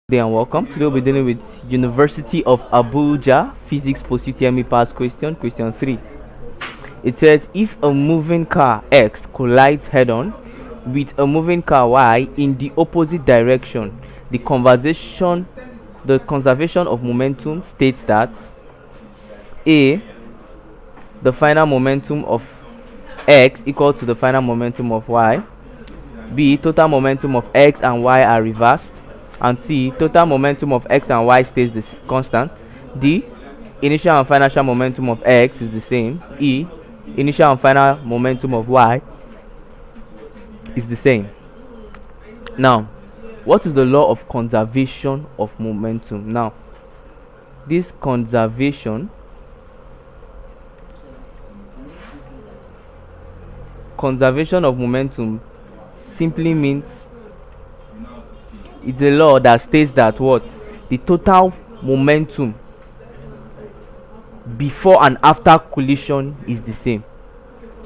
Day and welcome. Today we'll be dealing with University of Abuja Physics Post UTME Pass question 3. It says if a moving car X collides head-on with a moving car Y in the opposite direction, the conservation of momentum states that A, the final momentum of X equal to the final momentum of Y, B, total momentum of X and Y are reversed, and C, total momentum of X and Y stays the constant. D, initial and final momentum of X is the same. E, initial and final momentum of Y is the same. Now, what is the law of conservation of momentum? Now, this conservation of momentum simply means it's a law that states that what the total momentum before and after collision is the same.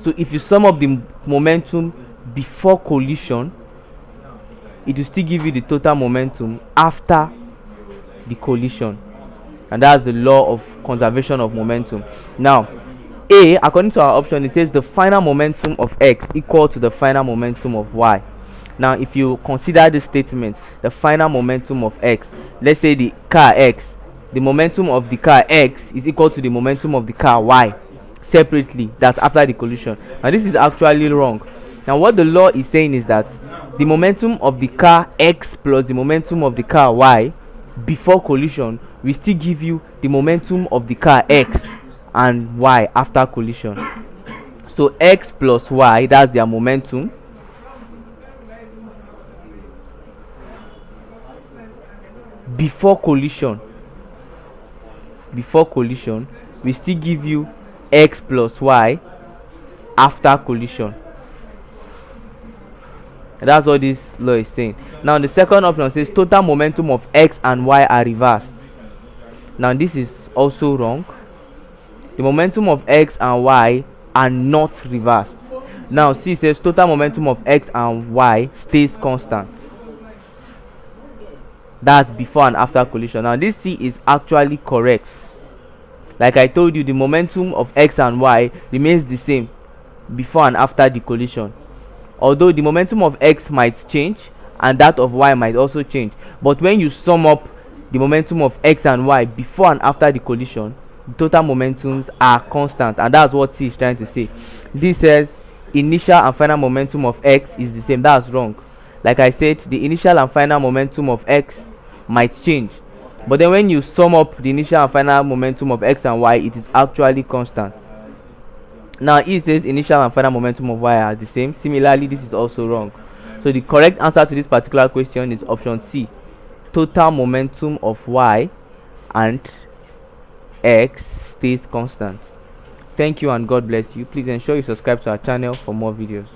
So if you sum up the momentum before collision, it will still give you the total momentum after the collision, and that's the law of conservation of momentum. Now, A, according to our option, it says the final momentum of X equal to the final momentum of Y. Now, if you consider this statement, the final momentum of X, let's say the car X, the momentum of the car X is equal to the momentum of the car Y separately. That's after the collision. Now, this is actually wrong. Now, what the law is saying is that the momentum of the car X plus the momentum of the car Y before collision will still give you the momentum of the car X and Y after collision. So X plus Y, that's their momentum, before collision we still give you X plus Y after collision. And that's what this law is saying. Now the second option says total momentum of X and Y are reversed. Now this is also wrong. The momentum of X and Y are not reversed. Now C says total momentum of X and Y stays constant. That's before and after collision. Now this C is actually correct. Like I told you, the momentum of X and Y remains the same before and after the collision, although the momentum of X might change and that of Y might also change. But when you sum up the momentum of X and Y before and after the collision, the total momentums are constant, and that's what C is trying to say. This says initial and final momentum of X is the same. That's wrong. Like I said, the initial and final momentum of X might change, but then when you sum up the initial and final momentum of X and Y, it is actually constant. Now E says initial and final momentum of Y are the same. Similarly, this is also wrong. So the correct answer to this particular question is option C. Total momentum of Y and X stays constant. Thank you and God bless you. Please ensure you subscribe to our channel for more videos.